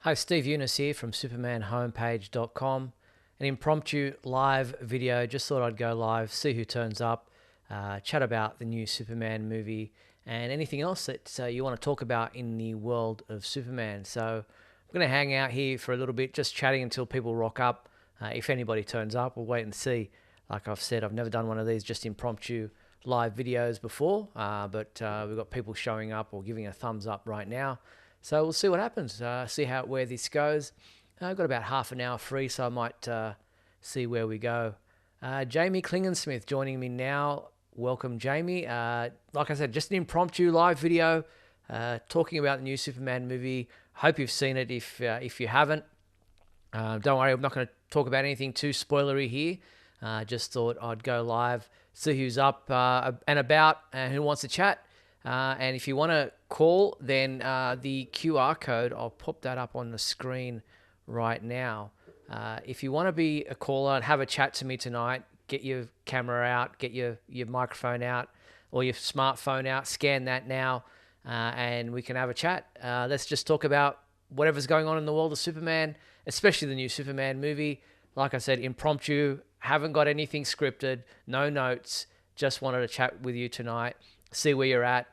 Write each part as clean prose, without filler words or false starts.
Hi, Steve Eunice here from supermanhomepage.com. An impromptu live video. Just thought I'd go live, see who turns up, chat about the new Superman movie, and anything else that you want to talk about in the world of Superman. So I'm going to hang out here for a little bit, just chatting until people rock up. If anybody turns up, we'll wait and see. Like I've said, I've never done one of these just impromptu live videos before, but we've got people showing up or giving a thumbs up right now. So we'll see what happens, see where this goes. I've got about half an hour free, so I might see where we go. Jamie Klingensmith joining me now. Welcome, Jamie. Like I said, just an impromptu live video talking about the new Superman movie. Hope you've seen it. If you haven't, don't worry, I'm not going to talk about anything too spoilery here. Just thought I'd go live, see who's up and about and who wants to chat. And if you want to call, then the QR code, I'll pop that up on the screen right now. If you want to be a caller and have a chat to me tonight, get your camera out, get your microphone out or your smartphone out, scan that now, and we can have a chat. Let's just talk about whatever's going on in the world of Superman, especially the new Superman movie. Like I said, impromptu, haven't got anything scripted, no notes, just wanted to chat with you tonight, see where you're at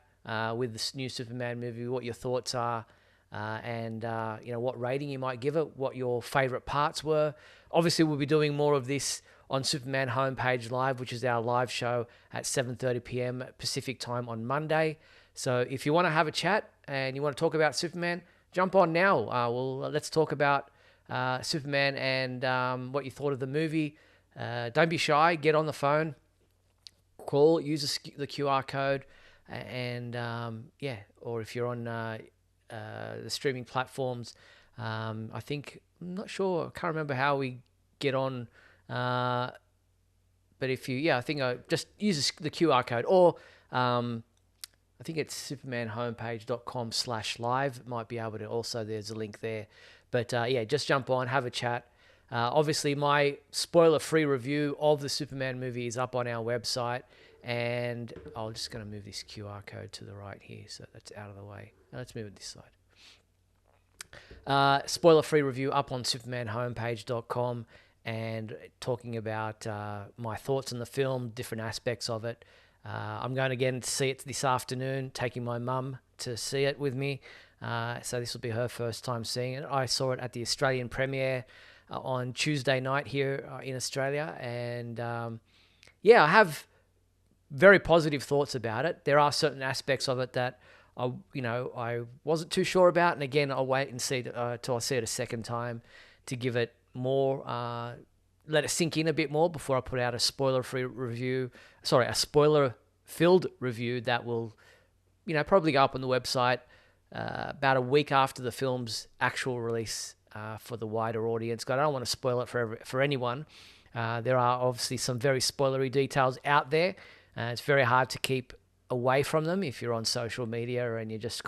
with this new Superman movie, what your thoughts are, and what rating you might give it, what your favorite parts were. Obviously, we'll be doing more of this on Superman Homepage Live, which is our live show at 7:30 p.m. Pacific time on Monday. So if you want to have a chat and you want to talk about Superman, jump on now. Let's talk about Superman and what you thought of the movie. Don't be shy. Get on the phone. Call. Use the QR code. And or if you're on the streaming platforms, I'm not sure, I can't remember how we get on, but if you, just use the QR code, or I think it's supermanhomepage.com/live, might be able to also, there's a link there, but just jump on, have a chat. Obviously, my spoiler-free review of the Superman movie is up on our website. And I'm just going to move this QR code to the right here, so that's out of the way. Now let's move it this side. Spoiler-free review up on supermanhomepage.com, and talking about my thoughts on the film, different aspects of it. I'm going again to see it this afternoon, taking my mum to see it with me. So this will be her first time seeing it. I saw it at the Australian premiere on Tuesday night here in Australia, and I have very positive thoughts about it. There are certain aspects of it that I wasn't too sure about, and again, I'll wait and see till I see it a second time to give it more, let it sink in a bit more before I put out a spoiler-filled review that will, probably go up on the website about a week after the film's actual release for the wider audience. I don't want to spoil it for anyone. There are obviously some very spoilery details out there. It's very hard to keep away from them if you're on social media and you're just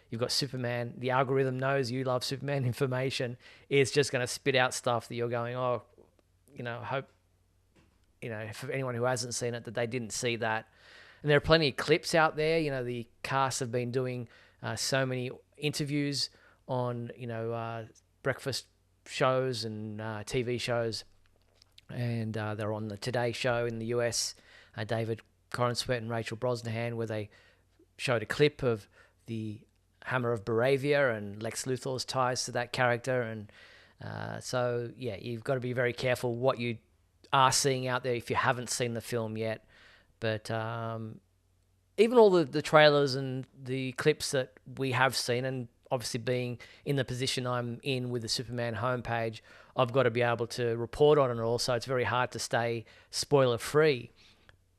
you've got Superman. The algorithm knows you love Superman information. It's just going to spit out stuff that you're going, hope, for anyone who hasn't seen it, that they didn't see that. And there are plenty of clips out there. The cast have been doing so many interviews on, breakfast shows and TV shows. And they're on the Today Show in the US, David Corenswet and Rachel Brosnahan, where they showed a clip of the Hammer of Baravia and Lex Luthor's ties to that character. And you've got to be very careful what you are seeing out there if you haven't seen the film yet. But even all the trailers and the clips that we have seen, and obviously being in the position I'm in with the Superman homepage, I've got to be able to report on it all, so it's very hard to stay spoiler-free.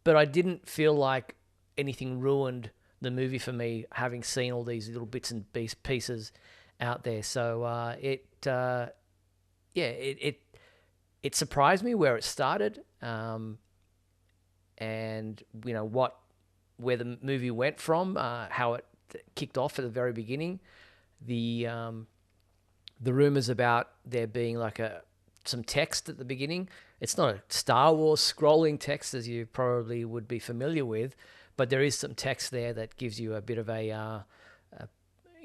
But I didn't feel like anything ruined the movie for me, having seen all these little bits and pieces out there. So it surprised me where it started, and where the movie went from, how it kicked off at the very beginning. The rumors about there being some text at the beginning. It's not a Star Wars scrolling text, as you probably would be familiar with, but there is some text there that gives you a bit of a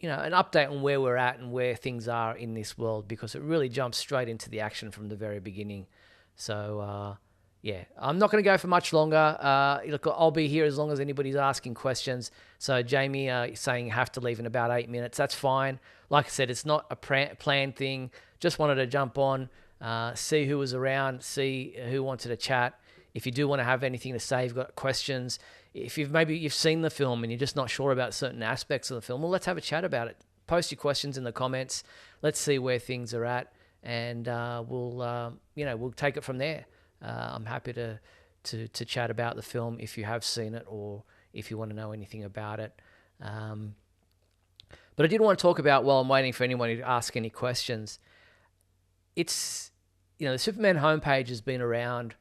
an update on where we're at and where things are in this world, because it really jumps straight into the action from the very beginning. So, yeah, I'm not going to go for much longer. Look, I'll be here as long as anybody's asking questions. So, Jamie, saying you have to leave in about 8 minutes. That's fine. Like I said, it's not a planned thing. Just wanted to jump on, see who was around, see who wanted to chat. If you do want to have anything to say, you've got questions. If you've seen the film and you're just not sure about certain aspects of the film, well, let's have a chat about it. Post your questions in the comments. Let's see where things are at, and we'll take it from there. I'm happy to chat about the film if you have seen it or if you want to know anything about it. But I did want to talk about, while I'm waiting for anyone to ask any questions, it's, the Superman homepage has been around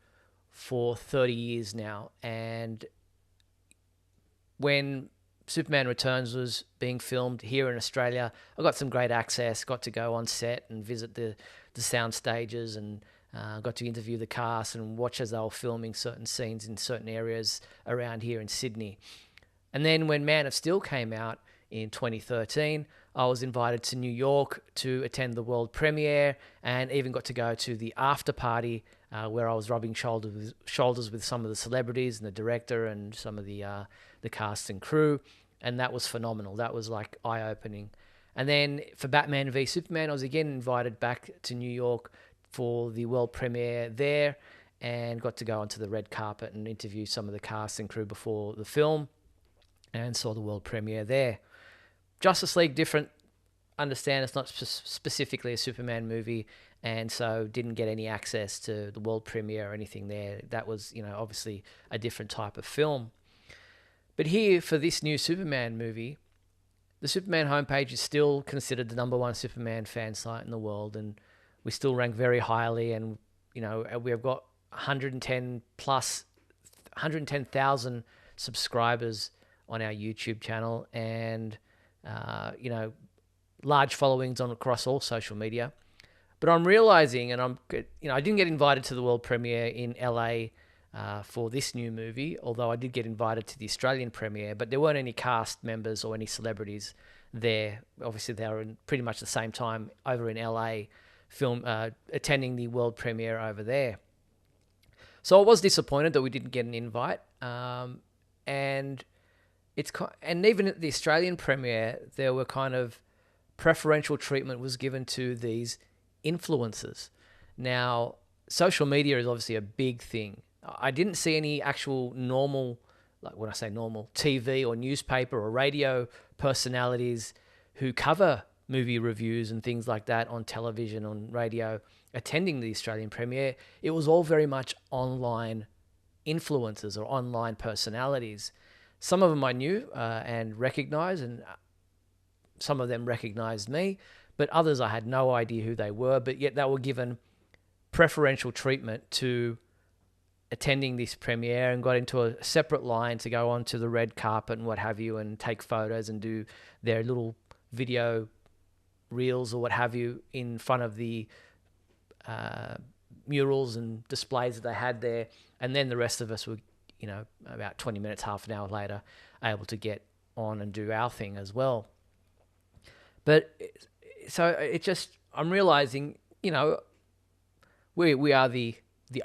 for 30 years now, and when Superman Returns was being filmed here in Australia, I got some great access, got to go on set and visit the sound stages, and got to interview the cast and watch as they were filming certain scenes in certain areas around here in Sydney. And then when Man of Steel came out in 2013, I was invited to New York to attend the world premiere, and even got to go to the after party where I was rubbing shoulders with some of the celebrities and the director and some of the cast and crew, and that was phenomenal. That was like eye-opening. And then for Batman v Superman, I was again invited back to New York for the world premiere there, and got to go onto the red carpet and interview some of the cast and crew before the film, and saw the world premiere there. Justice League, different. Understand it's not specifically a Superman movie, and so didn't get any access to the world premiere or anything there. That was, obviously a different type of film. But here, for this new Superman movie, the Superman homepage is still considered the #1 Superman fan site in the world, and we still rank very highly. And we've got 110,000 subscribers on our YouTube channel, and large followings across all social media. But I'm realizing, and I didn't get invited to the world premiere in LA for this new movie, although I did get invited to the Australian premiere, but there weren't any cast members or any celebrities there. Obviously, they were in pretty much the same time over in LA, attending the world premiere over there. So I was disappointed that we didn't get an invite, and even at the Australian premiere, there were kind of preferential treatment was given to these influencers. Now, social media is obviously a big thing. I didn't see any actual normal, like when I say normal, TV or newspaper or radio personalities who cover movie reviews and things like that on television, on radio, attending the Australian premiere. It was all very much online influencers or online personalities. Some of them I knew and recognized, and some of them recognized me, but others I had no idea who they were, but yet they were given preferential treatment to attending this premiere and got into a separate line to go onto the red carpet and what have you, and take photos and do their little video reels or what have you in front of the murals and displays that they had there. And then the rest of us were, about 20 minutes, half an hour later, able to get on and do our thing as well. But so I'm realizing, we are the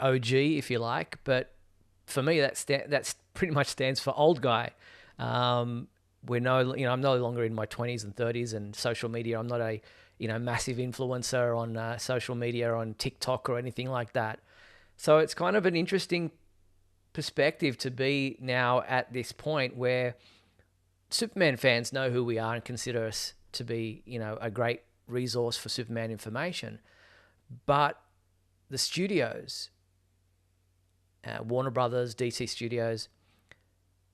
OG, if you like, but for me, that's pretty much stands for old guy. I'm no longer in my 20s and 30s, and social media, I'm not a, massive influencer on social media, on TikTok or anything like that. So it's kind of an interesting perspective to be now at this point where Superman fans know who we are and consider us to be, a great resource for Superman information. But the studios, Warner Brothers, DC Studios,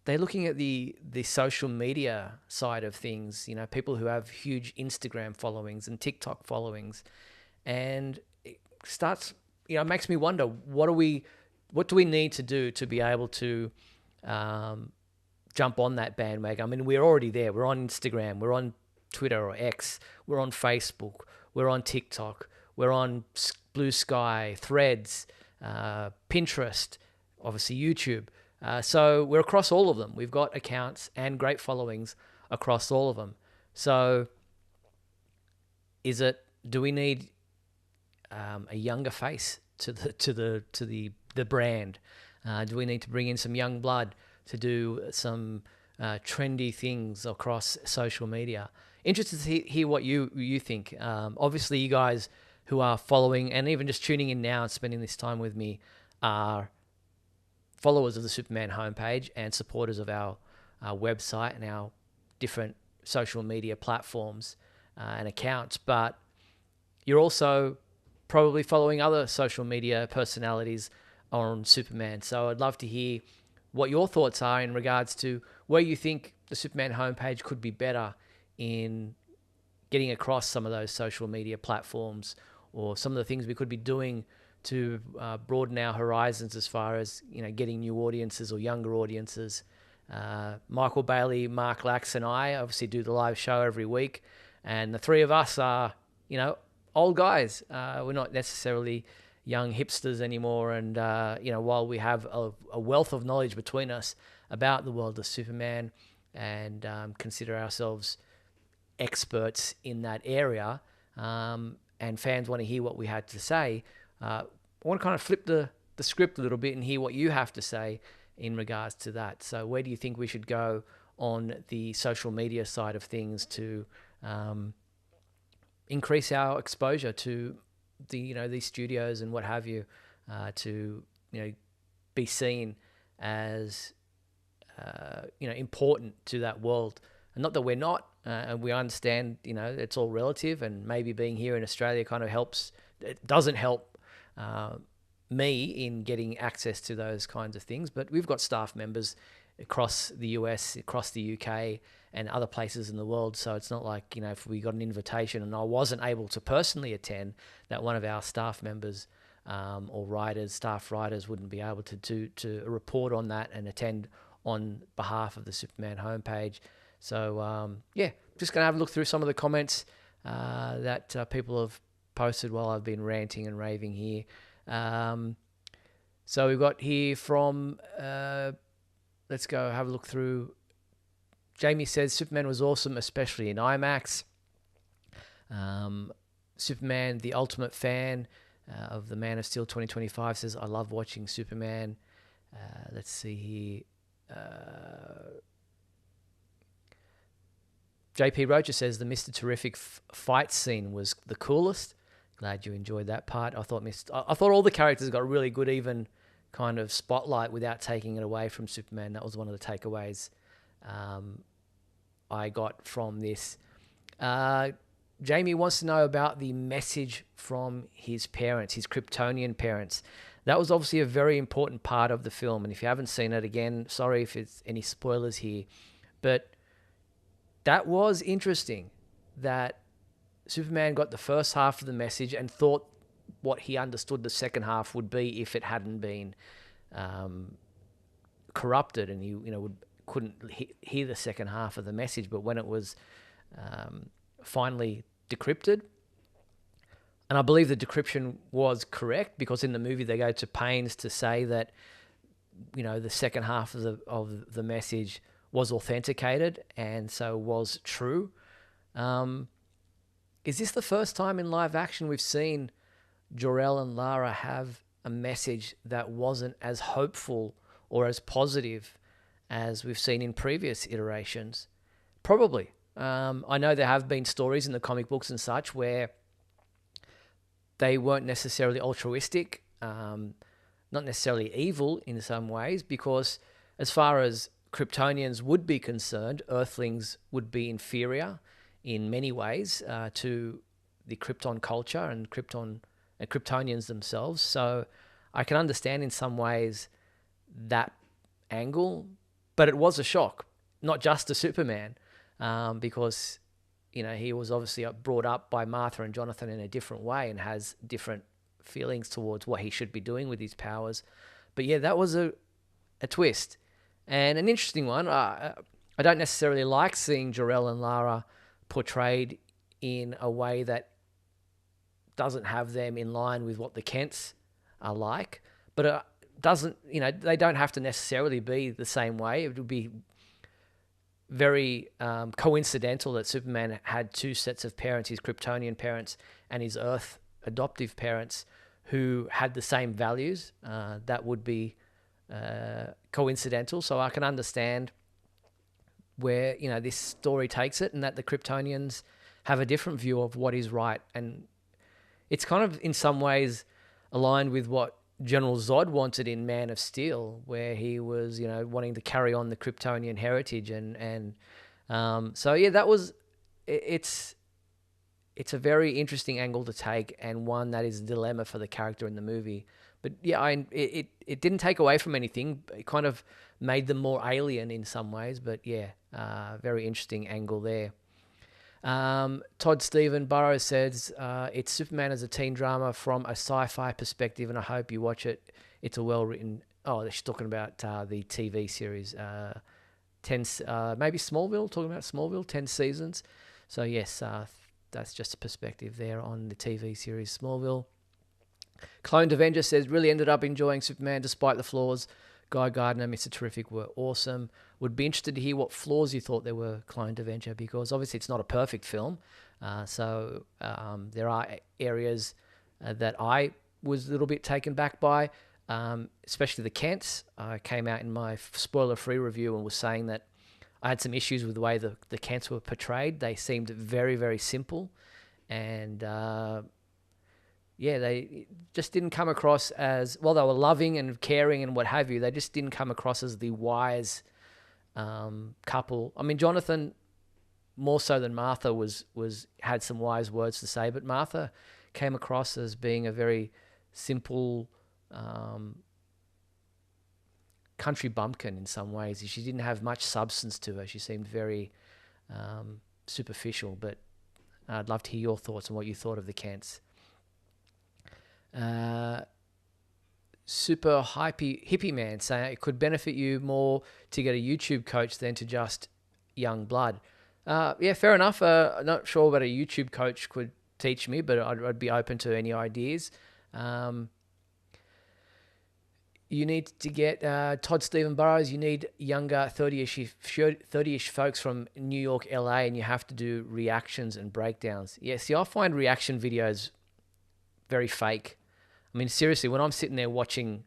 they're looking at the social media side of things, people who have huge Instagram followings and TikTok followings. And it starts, it makes me wonder, what do we need to do to be able to jump on that bandwagon? I mean, we're already there. We're on Instagram. We're on Twitter or X. We're on Facebook. We're on TikTok. We're on Blue Sky, Threads, Pinterest, obviously YouTube. So we're across all of them. We've got accounts and great followings across all of them. So do we need a younger face to the brand? Do we need to bring in some young blood to do some trendy things across social media? Interested to hear what you think. Obviously, you guys who are following and even just tuning in now and spending this time with me are followers of the Superman homepage and supporters of our website and our different social media platforms and accounts. But you're also probably following other social media personalities on Superman. So I'd love to hear what your thoughts are in regards to where you think the Superman homepage could be better in getting across some of those social media platforms, or some of the things we could be doing to broaden our horizons as far as, getting new audiences or younger audiences. Michael Bailey, Mark Lax, and I obviously do the live show every week, and the three of us are, old guys. We're not necessarily young hipsters anymore, and while we have a wealth of knowledge between us about the world of Superman and consider ourselves experts in that area, and fans want to hear what we had to say, I want to kind of flip the script a little bit and hear what you have to say in regards to that. So where do you think we should go on the social media side of things to increase our exposure to these studios and what have you, to be seen as important to that world? And not that we're not, and we understand it's all relative, and maybe being here in Australia kind of helps. It doesn't help me in getting access to those kinds of things, but we've got staff members across the US, across the UK, and other places in the world. So it's not like, if we got an invitation and I wasn't able to personally attend, that one of our staff members or staff writers wouldn't be able to report on that and attend on behalf of the Superman homepage. So, just going to have a look through some of the comments that people have posted while I've been ranting and raving here. So we've got here from, let's go have a look through. Jamie says, Superman was awesome, especially in IMAX. Superman, the ultimate fan of the Man of Steel 2025, says, I love watching Superman. Let's see here. JP Roger says, the Mr. Terrific fight scene was the coolest. Glad you enjoyed that part. I thought all the characters got a really good even kind of spotlight without taking it away from Superman. That was one of the takeaways I got from this. Jamie wants to know about the message from his parents, his Kryptonian parents. That was obviously a very important part of the film. And if you haven't seen it, again, sorry if it's any spoilers here, but that was interesting that Superman got the first half of the message and thought what he understood the second half would be if it hadn't been corrupted, and he couldn't hear the second half of the message. But when it was finally decrypted, and I believe the decryption was correct, because in the movie they go to pains to say that the second half of the message was authenticated and so was true. Is this the first time in live action we've seen Jor-El and Lara have a message that wasn't as hopeful or as positive as we've seen in previous iterations? Probably. I know there have been stories in the comic books and such where they weren't necessarily altruistic, not necessarily evil in some ways, because as far as Kryptonians would be concerned, Earthlings would be inferior in many ways to the Krypton culture and Kryptonians themselves. So I can understand in some ways that angle, but it was a shock, not just to Superman, because he was obviously brought up by Martha and Jonathan in a different way and has different feelings towards what he should be doing with his powers. But yeah, that was a twist. And an interesting one. I don't necessarily like seeing Jor-El and Lara portrayed in a way that doesn't have them in line with what the Kents are like. But they don't have to necessarily be the same way. It would be very coincidental that Superman had two sets of parents, his Kryptonian parents and his Earth adoptive parents, who had the same values. That would be coincidental. So I can understand where, you know, this story takes it, and that the Kryptonians have a different view of what is right. And it's kind of in some ways aligned with what General Zod wanted in Man of Steel, where he was, you know, wanting to carry on the Kryptonian heritage. So yeah, that was, it's a very interesting angle to take, and one that is a dilemma for the character in the movie. But yeah, it didn't take away from anything. It kind of made them more alien in some ways. But yeah, very interesting angle there. Todd Stephen Burrows says, it's Superman as a teen drama from a sci-fi perspective, and I hope you watch it. It's a well-written... Oh, she's talking about the TV series. Maybe Smallville, talking about Smallville, 10 seasons. So yes, that's just a perspective there on the TV series Smallville. Cloned Avenger says, really ended up enjoying Superman despite the flaws. Guy Gardner, Mr. Terrific were awesome. Would be interested to hear what flaws you thought there were, Cloned Avenger, because obviously it's not a perfect film. So there are areas that I was a little bit taken back by, especially the Kents. I came out in my spoiler-free review and was saying that I had some issues with the way the Kents were portrayed. They seemed very, very simple, and yeah, they just didn't come across as, well, they were loving and caring and what have you. They just didn't come across as the wise couple. I mean, Jonathan, more so than Martha, had some wise words to say, but Martha came across as being a very simple country bumpkin in some ways. She didn't have much substance to her. She seemed very superficial, but I'd love to hear your thoughts on what you thought of the Kents. Super hippie man saying it could benefit you more to get a YouTube coach than to just young blood. Yeah, fair enough. I'm not sure what a YouTube coach could teach me, but I'd be open to any ideas. You need to get Todd Stephen Burrows. You need younger 30-ish folks from New York, LA, and you have to do reactions and breakdowns. Yeah, see, I find reaction videos very fake. I mean, seriously, when I'm sitting there watching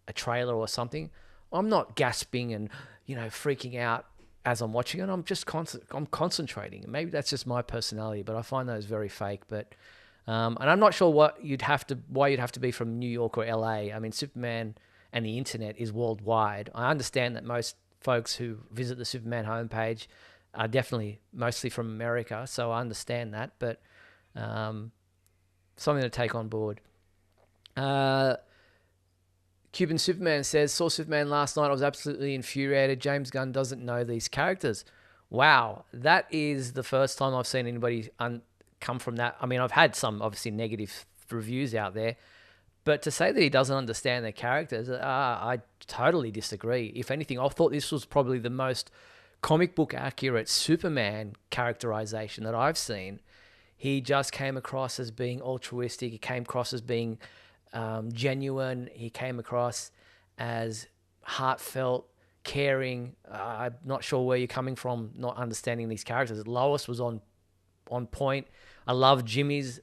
a trailer or something, I'm not gasping and, you know, freaking out as I'm watching it. I'm just I'm concentrating. Maybe that's just my personality, but I find those very fake. But and I'm not sure why you'd have to be from New York or LA. I mean, Superman and the internet is worldwide. I understand that most folks who visit the Superman homepage are definitely mostly from America, so I understand that. But something to take on board. Cuban Superman says, saw Superman last night. I was absolutely infuriated. James Gunn doesn't know these characters. Wow, that is the first time I've seen anybody come from that. I mean, I've had some obviously negative reviews out there, but to say that he doesn't understand their characters, I totally disagree. If anything, I thought this was probably the most comic book accurate Superman characterization that I've seen. He just came across as being altruistic. He came across as being genuine. He came across as heartfelt, caring. I'm not sure where you're coming from, not understanding these characters. Lois was on point. I love Jimmy's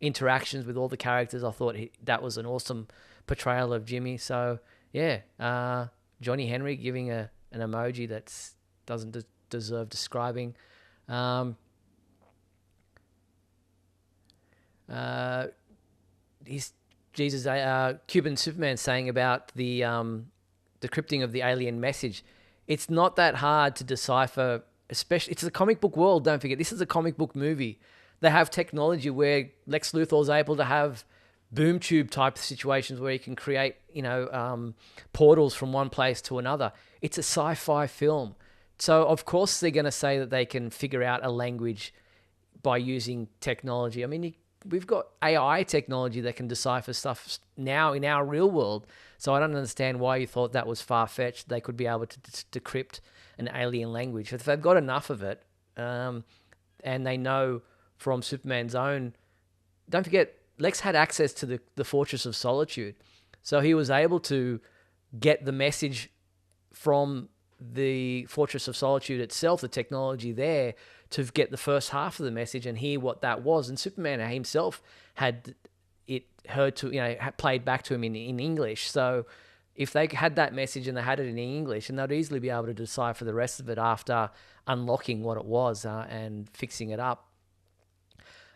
interactions with all the characters. I thought that was an awesome portrayal of Jimmy. So yeah, Johnny Henry giving an emoji that doesn't deserve describing. Cuban Superman saying about the decrypting of the alien message. It's not that hard to decipher, especially, it's a comic book world, don't forget. This is a comic book movie. They have technology where Lex Luthor is able to have boom tube type situations where he can create, portals from one place to another. It's a sci-fi film. So of course they're going to say that they can figure out a language by using technology. I mean, we've got AI technology that can decipher stuff now in our real world. So I don't understand why you thought that was far-fetched. They could be able to decrypt an alien language. If they've got enough of it, and they know from Superman's own... Don't forget, Lex had access to the Fortress of Solitude. So he was able to get the message from the Fortress of Solitude itself, the technology there, to get the first half of the message and hear what that was. And Superman himself had it heard to, played back to him in English. So if they had that message and they had it in English, and they'd easily be able to decipher the rest of it after unlocking what it was and fixing it up.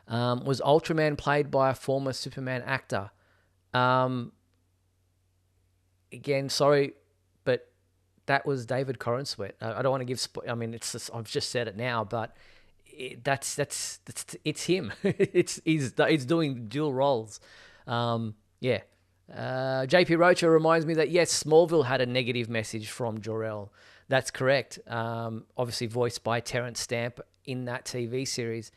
Was Ultraman played by a former Superman actor? Again, sorry, but that was David Corenswet. I don't want to give. It's just, I've just said it now, but it's him. He's doing dual roles. Yeah. JP Rocha reminds me that yes, Smallville had a negative message from Jor-El. That's correct. Obviously voiced by Terrence Stamp in that TV series.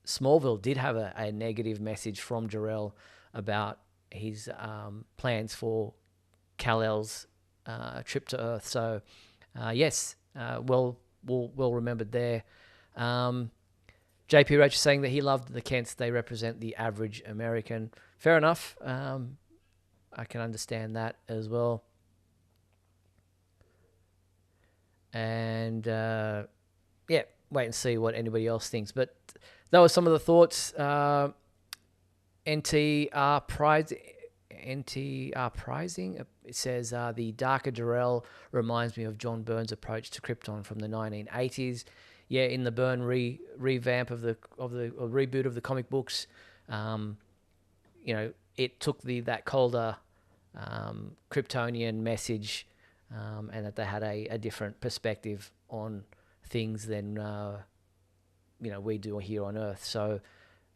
Smallville did have a negative message from Jor-El about his plans for Kal-El's trip to Earth. So, yes, well remembered there. JP Roach is saying that he loved the Kents. They represent the average American. Fair enough. I can understand that as well. And, yeah, wait and see what anybody else thinks. But that was some of the thoughts. NTR Prizing, it says, the darker Jor-El reminds me of John Byrne's approach to Krypton from the 1980s. Yeah, in the Byrne revamp of the reboot of the comic books, it took that colder Kryptonian message, and that they had a different perspective on things than we do here on Earth. So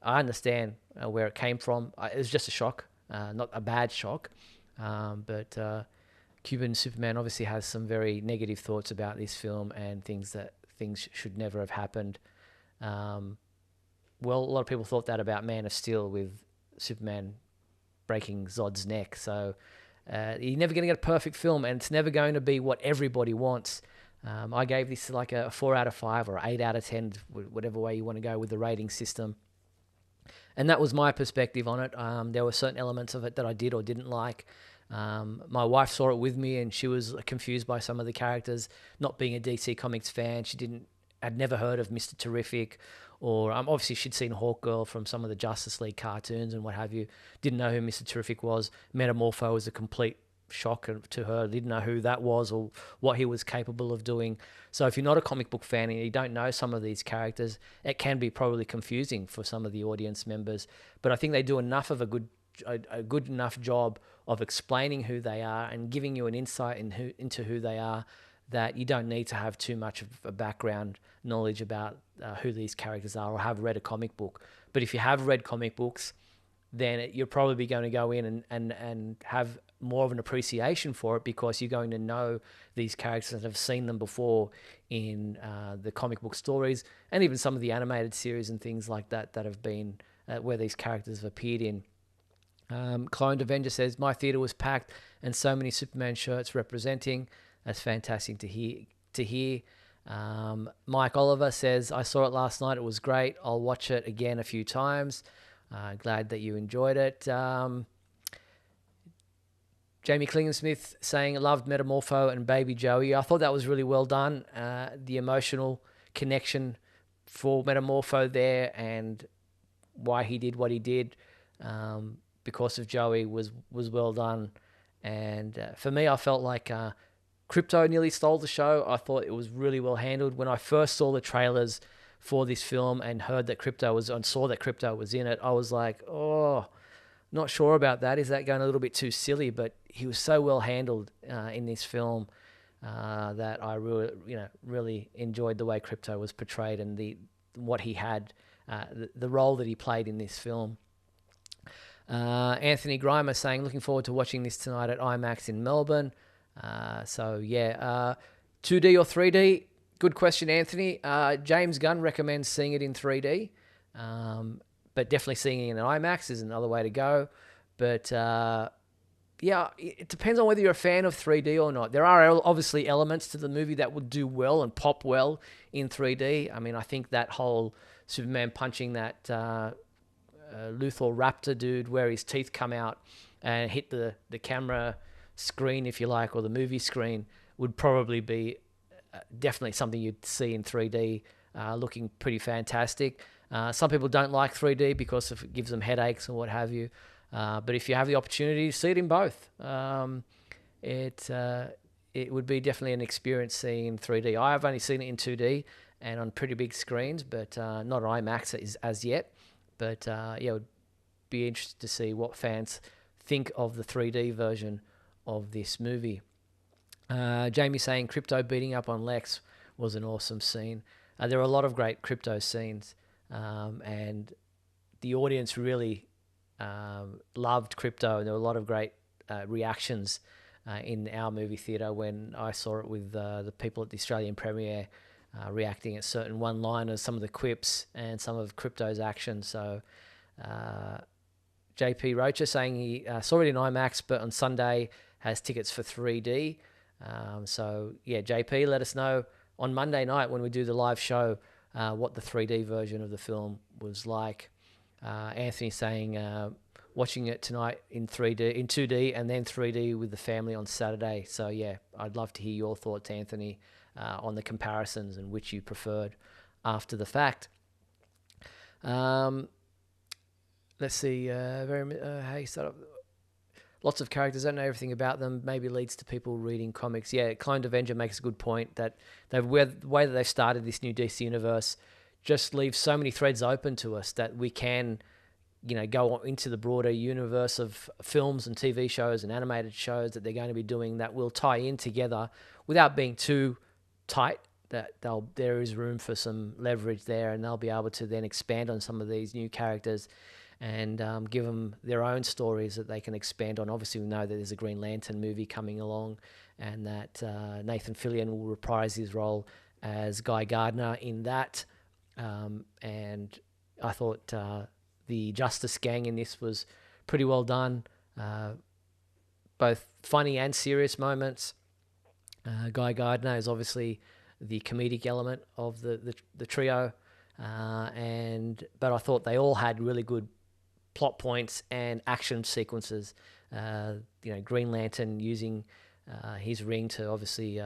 I understand where it came from. It was just a shock, not a bad shock, but Cuban Superman obviously has some very negative thoughts about this film and things should never have happened. Well, a lot of people thought that about Man of Steel with Superman breaking Zod's neck. So you're never going to get a perfect film, and it's never going to be what everybody wants. I gave this like a 4 out of 5 or 8 out of 10, whatever way you want to go with the rating system. And that was my perspective on it. There were certain elements of it that I did or didn't like. My wife saw it with me, and she was confused by some of the characters. Not being a DC Comics fan, had never heard of Mr. Terrific, or obviously she'd seen Hawkgirl from some of the Justice League cartoons and what have you. Didn't know who Mr. Terrific was. Metamorpho was a complete shock to her. Didn't know who that was or what he was capable of doing. So if you're not a comic book fan and you don't know some of these characters, it can be probably confusing for some of the audience members. But I think they do enough of a good enough job of explaining who they are and giving you an insight into who they are, that you don't need to have too much of a background knowledge about who these characters are or have read a comic book. But if you have read comic books, then you're probably going to go in and have more of an appreciation for it, because you're going to know these characters and have seen them before in the comic book stories and even some of the animated series and things like that have been where these characters have appeared in. Cloned Avenger says, my theater was packed and so many Superman shirts representing. That's fantastic to hear. Mike Oliver says, I saw it last night. It was great. I'll watch it again a few times. Glad that you enjoyed it. Jamie Klingensmith saying, loved Metamorpho and Baby Joey. I thought that was really well done. The emotional connection for Metamorpho there and why he did what he did because of Joey was well done. And for me, I felt like Krypto nearly stole the show. I thought it was really well handled. When I first saw the trailers for this film and saw that Krypto was in it, I was like, oh, not sure about that. Is that going a little bit too silly? But he was so well handled in this film that I really enjoyed the way Krypto was portrayed and what he had, the role that he played in this film. Anthony Grimer saying, looking forward to watching this tonight at IMAX in Melbourne. 2D or 3D? Good question, Anthony. James Gunn recommends seeing it in 3D, but definitely seeing it in IMAX is another way to go. But it depends on whether you're a fan of 3D or not. There are obviously elements to the movie that would do well and pop well in 3D. I mean, I think that whole Superman punching that Luthor Raptor dude where his teeth come out and hit the camera screen, if you like, or the movie screen, would probably be definitely something you'd see in 3D, looking pretty fantastic. Some people don't like 3D because it gives them headaches and what have you. But if you have the opportunity, see it in both. It would be definitely an experience seeing in 3D. I have only seen it in 2D and on pretty big screens, but not IMAX as yet. But yeah, it would be interested to see what fans think of the 3D version of this movie. Jamie saying Crypto beating up on Lex was an awesome scene. There were a lot of great Crypto scenes, and the audience really loved Crypto, and there were a lot of great reactions in our movie theatre when I saw it with the people at the Australian premiere reacting at certain one-liners, some of the quips, and some of Crypto's actions. So JP Rocha saying he saw it in IMAX, but on Sunday has tickets for 3D. So yeah, JP, let us know on Monday night when we do the live show what the 3D version of the film was like. Anthony saying watching it tonight in 2D, and then 3D with the family on Saturday. So yeah, I'd love to hear your thoughts, Anthony, on the comparisons and which you preferred after the fact. Let's see. How you start off? Lots of characters, I don't know everything about them, maybe leads to people reading comics. Yeah, Cloned Avenger makes a good point that the way that they've started this new DC universe just leaves so many threads open to us that we can, go into the broader universe of films and TV shows and animated shows that they're going to be doing that will tie in together without being too tight. That there is room for some leverage there, and they'll be able to then expand on some of these new characters and give them their own stories that they can expand on. Obviously, we know that there's a Green Lantern movie coming along, and that Nathan Fillion will reprise his role as Guy Gardner in that. And I thought the Justice Gang in this was pretty well done, both funny and serious moments. Guy Gardner is obviously the comedic element of the trio, but I thought they all had really good plot points and action sequences. Green Lantern using his ring to obviously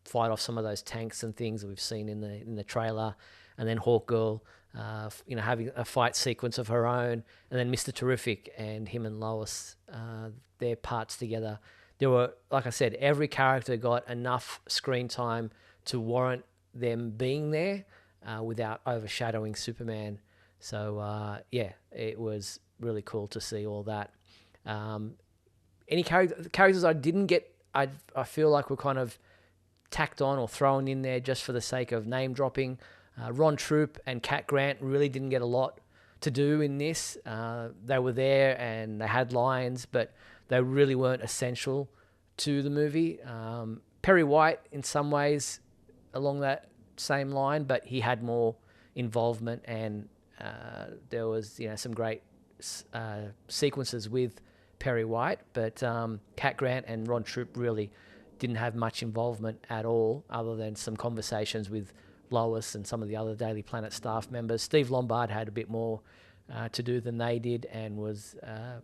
fight off some of those tanks and things that we've seen in the trailer, and then Hawkgirl, having a fight sequence of her own, and then Mr. Terrific and him and Lois, their parts together. There were, like I said, every character got enough screen time to warrant them being there without overshadowing Superman. So, yeah, it was really cool to see all that. Any characters I didn't get, I feel like were kind of tacked on or thrown in there just for the sake of name dropping. Ron Troop and Cat Grant really didn't get a lot to do in this. They were there and they had lines, but they really weren't essential to the movie. Perry White, in some ways, along that same line, but he had more involvement, and there was some great sequences with Perry White, but Cat Grant and Ron Troop really didn't have much involvement at all, other than some conversations with Lois and some of the other Daily Planet staff members. Steve Lombard had a bit more to do than they did, and was a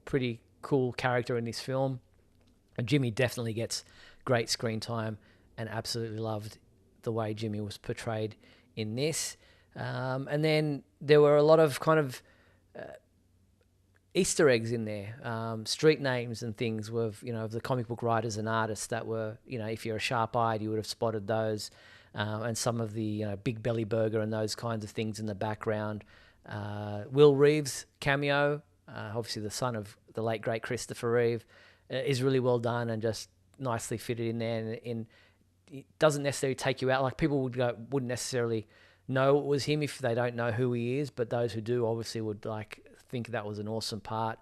pretty cool character in this film. And Jimmy definitely gets great screen time, and absolutely loved the way Jimmy was portrayed in this. And then there were a lot of kind of Easter eggs in there, street names and things of the comic book writers and artists that were, if you're a sharp-eyed, you would have spotted those, and some of the Big Belly Burger and those kinds of things in the background. Will Reeves cameo, obviously the son of the late great Christopher Reeve, is really well done and just nicely fitted in there, and it doesn't necessarily take you out. Like, people wouldn't necessarily know it was him if they don't know who he is, but those who do obviously would think that was an awesome part.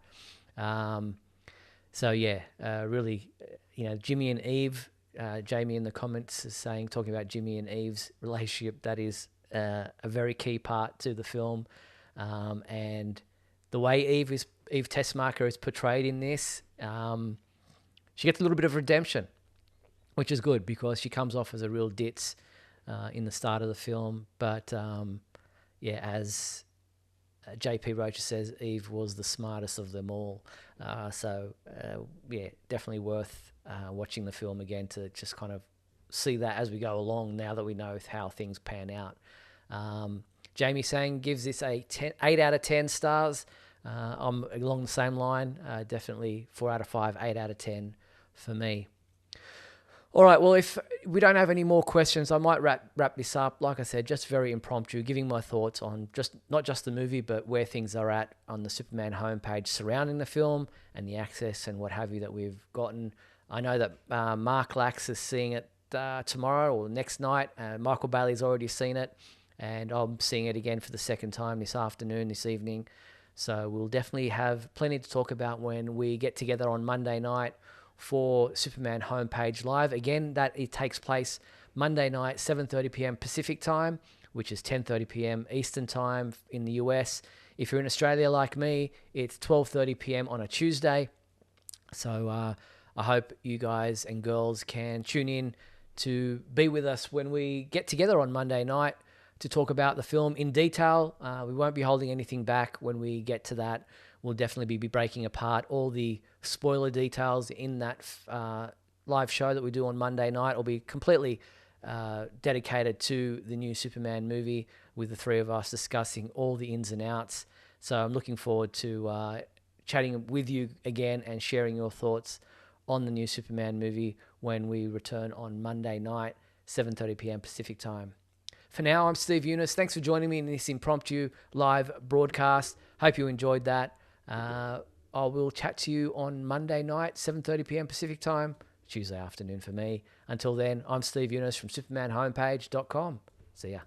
So yeah, really, Jimmy and Eve. Jamie in the comments is talking about Jimmy and Eve's relationship. That is a very key part to the film, and the way Eve Tessmacher is portrayed in this, she gets a little bit of redemption, which is good because she comes off as a real ditz in the start of the film. But as JP Roach says Eve was the smartest of them all. Yeah, definitely worth watching the film again to just kind of see that as we go along, now that we know how things pan out. Jamie Sang gives this a 8 out of 10 stars. I'm along the same line. Definitely 4 out of 5, 8 out of 10 for me. All right, well, if we don't have any more questions, I might wrap this up. Like I said, just very impromptu, giving my thoughts on not just the movie, but where things are at on the Superman homepage surrounding the film and the access and what have you that we've gotten. I know that Mark Lax is seeing it tomorrow or next night. Michael Bailey's already seen it, and I'm seeing it again for the second time this evening. So we'll definitely have plenty to talk about when we get together on Monday night for Superman Homepage Live. Again, that it takes place Monday night, 7:30 p.m. Pacific time, which is 10:30 p.m. Eastern time in the US. If you're in Australia like me, it's 12:30 p.m. on a Tuesday. So I hope you guys and girls can tune in to be with us when we get together on Monday night to talk about the film in detail. We won't be holding anything back when we get to that. We'll definitely be breaking apart all the spoiler details in that live show that we do on Monday night. Will be completely dedicated to the new Superman movie, with the three of us discussing all the ins and outs. So I'm looking forward to chatting with you again and sharing your thoughts on the new Superman movie when we return on Monday night, 7:30 p.m. Pacific time. For now, I'm Steve Eunice. Thanks for joining me in this impromptu live broadcast. Hope you enjoyed that. I will chat to you on Monday night, 7:30 p.m. Pacific time, Tuesday afternoon for me. Until then, I'm Steve Eunice from supermanhomepage.com. See ya.